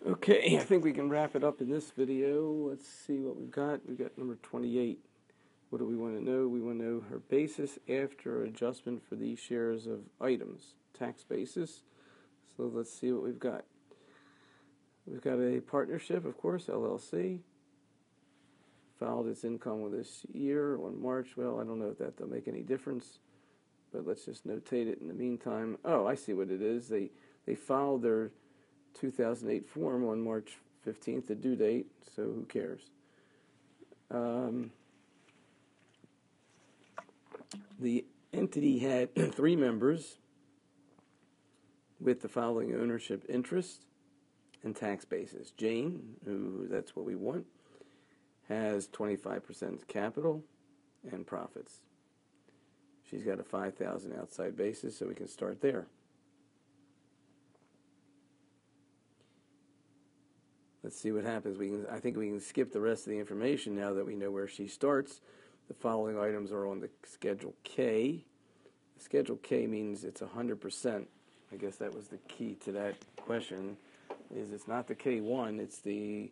Okay, I think we can wrap it up in this video. Let's see what we've got. We've got number 28. What do we want to know? We want to know her basis after adjustment for these shares of items, tax basis. So let's see what we've got. We've got a partnership, of course, LLC. Filed its income with this year on March. Well, I don't know if that'll make any difference, but let's just notate it in the meantime. Oh, I see what it is. They filed their 2008 form on March 15th, the due date, so who cares? The entity had 3 members with the following ownership interest and tax basis. Jane, who that's what we want, has 25% capital and profits. She's got a $5,000 outside basis, so we can start there. Let's see what happens. I think we can skip the rest of the information now that we know where she starts. The following items are on the Schedule K. Schedule K means it's 100%. I guess that was the key to that question, is it's not the K1, it's the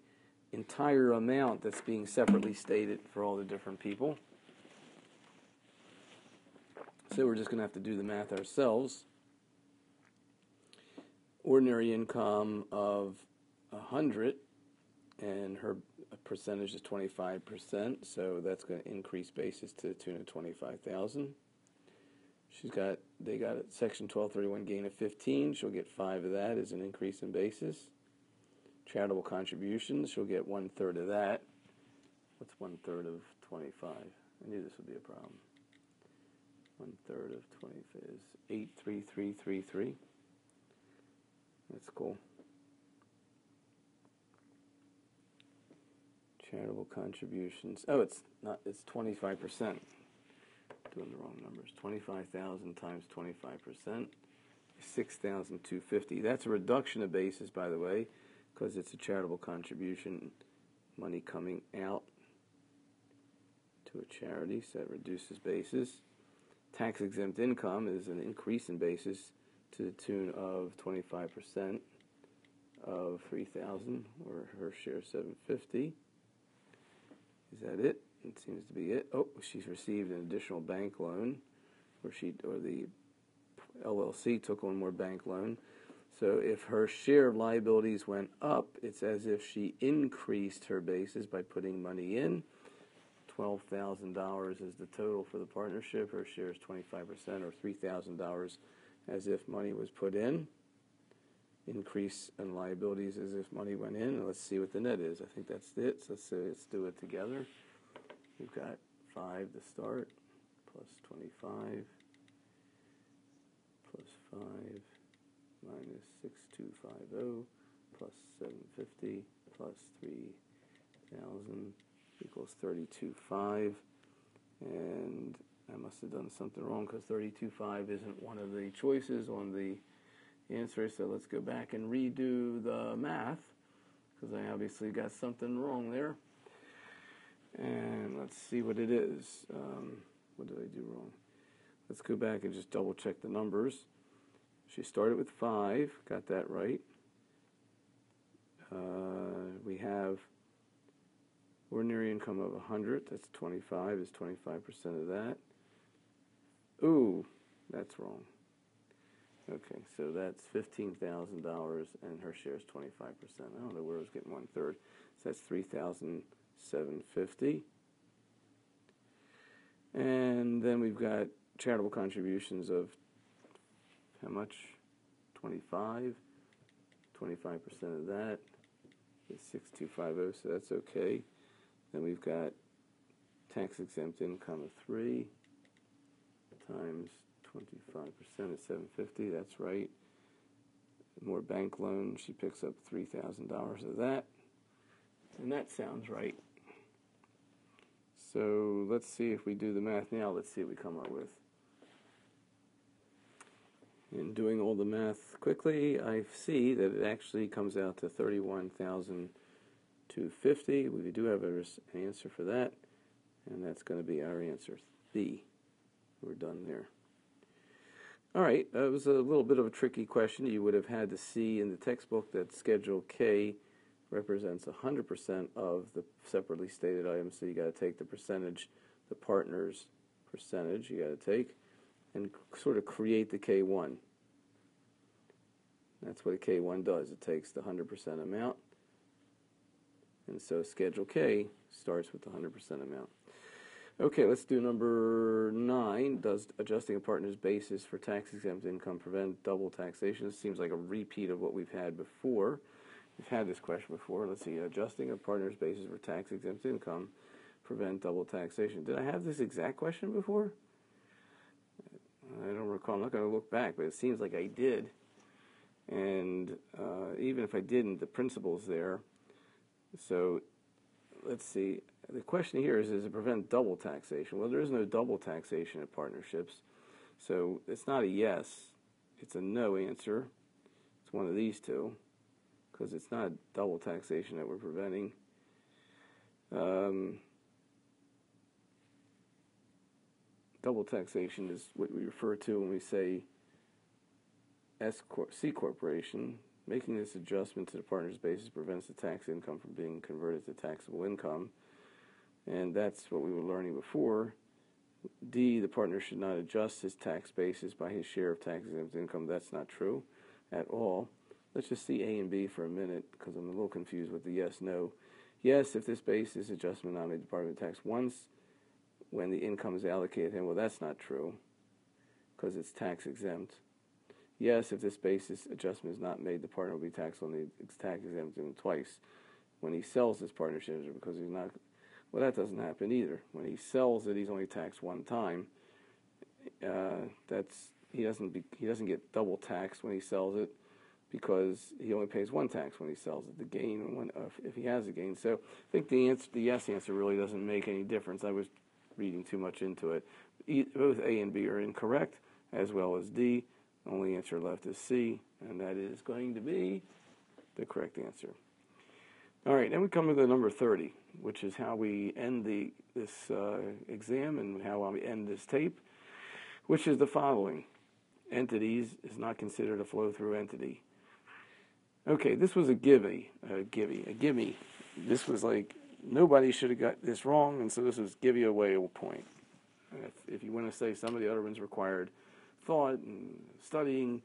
entire amount that's being separately stated for all the different people. So we're just going to have to do the math ourselves. Ordinary income of 100, and her percentage is 25%, so that's going to increase basis to the tune of $25,000. They got a Section 1231 gain of 15. She'll get 5 of that as an increase in basis. Charitable contributions, she'll get 1/3 of that. What's 1/3 of 25? I knew this would be a problem. 1/3 of 25 is 83333. That's cool. Charitable contributions. Oh, it's 25%. Doing the wrong numbers. 25,000 times 25% is 6,250. That's a reduction of basis, by the way, because it's a charitable contribution, money coming out to a charity, so that reduces basis. Tax-exempt income is an increase in basis to the tune of 25% of 3,000, or her share 750. Is that it? It seems to be it. Oh, she's received an additional bank loan, or the LLC took on more bank loan. So if her share of liabilities went up, it's as if she increased her basis by putting money in. $12,000 is the total for the partnership. Her share is 25%, or $3,000 as if money was put in. Increase in liabilities as if money went in. And let's see what the net is. I think that's it. So let's do it together. We've got 5 to start, plus 25, plus 5, minus 6,250, plus 750, plus 3,000 equals 32.5. And I must have done something wrong, because 32.5 isn't one of the choices on the answer. So let's go back and redo the math, because I obviously got something wrong there. And let's see what it is. What did I do wrong? Let's go back and just double check the numbers. She started with 5, got that right. We have ordinary income of 100, that's 25, is 25% of that. Ooh, that's wrong. Okay, so that's $15,000, and her share is 25%. I don't know where I was getting 1/3. So that's $3,750. And then we've got charitable contributions of how much? 25. 25% of that is 6,250, so that's okay. Then we've got tax-exempt income of 3 times 25% is 750. That's right. More bank loan. She picks up $3,000 of that, and that sounds right. So let's see if we do the math now. Let's see what we come up with. In doing all the math quickly, I see that it actually comes out to $31,250. We do have an answer for that, and that's going to be our answer, B. We're done there. All right, that was a little bit of a tricky question. You would have had to see in the textbook that Schedule K represents 100% of the separately stated items. So you got to take the percentage, the partner's percentage, you got to take, and sort of create the K1. That's what a K1 does. It takes the 100% amount. And so Schedule K starts with the 100% amount. Okay, let's do number 9. Does adjusting a partner's basis for tax-exempt income prevent double taxation? This seems like a repeat of what we've had before. We've had this question before. Let's see. Adjusting a partner's basis for tax-exempt income prevent double taxation. Did I have this exact question before? I don't recall. I'm not going to look back, but it seems like I did. And even if I didn't, the principle's there. So let's see. The question here is, does it prevent double taxation? Well, there is no double taxation in partnerships. So it's not a yes. It's a no answer. It's one of these two, because it's not double taxation that we're preventing. Double taxation is what we refer to when we say C corporation. Making this adjustment to the partner's basis prevents the tax income from being converted to taxable income. And that's what we were learning before. D, the partner should not adjust his tax basis by his share of tax-exempt income. That's not true at all. Let's just see A and B for a minute, because I'm a little confused with the yes, no. Yes, if this basis adjustment not made the Department of Tax once when the income is allocated to him. Well, that's not true, because it's tax-exempt. Yes, if this basis adjustment is not made, the partner will be taxed on the tax-exempt twice when he sells his partnership, because he's not. Well, that doesn't happen either. When he sells it, he's only taxed one time. He doesn't get double taxed when he sells it, because he only pays one tax when he sells it, the gain, if he has a gain. So I think the yes answer really doesn't make any difference. I was reading too much into it. Both A and B are incorrect, as well as D. The only answer left is C, and that is going to be the correct answer. All right, then we come to the number 30, which is how we end this exam and how we end this tape, which is the following. Entities is not considered a flow-through entity. Okay, this was a gimme. This was like, nobody should have got this wrong, and so this was give you away a point. If you want to say some of the other ones required thought and studying,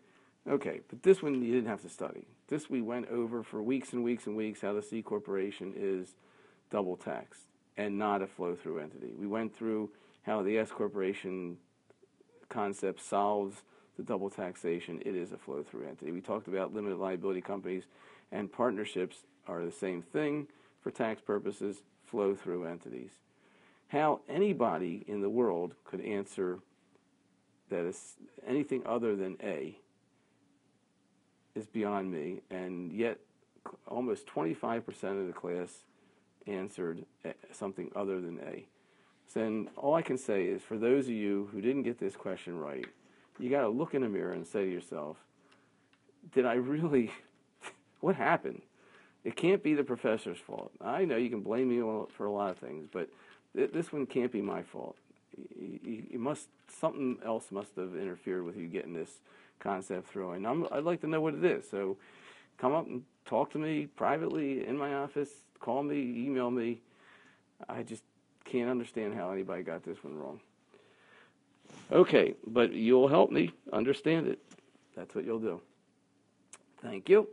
okay, but this one you didn't have to study. This we went over for weeks and weeks and weeks, how the C corporation is double taxed and not a flow-through entity. We went through how the S corporation concept solves the double taxation. It is a flow-through entity. We talked about limited liability companies, and partnerships are the same thing for tax purposes, flow-through entities. How anybody in the world could answer that is anything other than A is beyond me, and yet almost 25% of the class answered something other than A. So then all I can say is, for those of you who didn't get this question right, you got to look in the mirror and say to yourself, did I really, what happened? It can't be the professor's fault. I know you can blame me for a lot of things, but this one can't be my fault. Something else must have interfered with you getting this concept through, and I'd like to know what it is. So come up and talk to me privately in my office, call me, email me. I just can't understand how anybody got this one wrong. Okay, but you'll help me understand it. That's what you'll do. Thank you.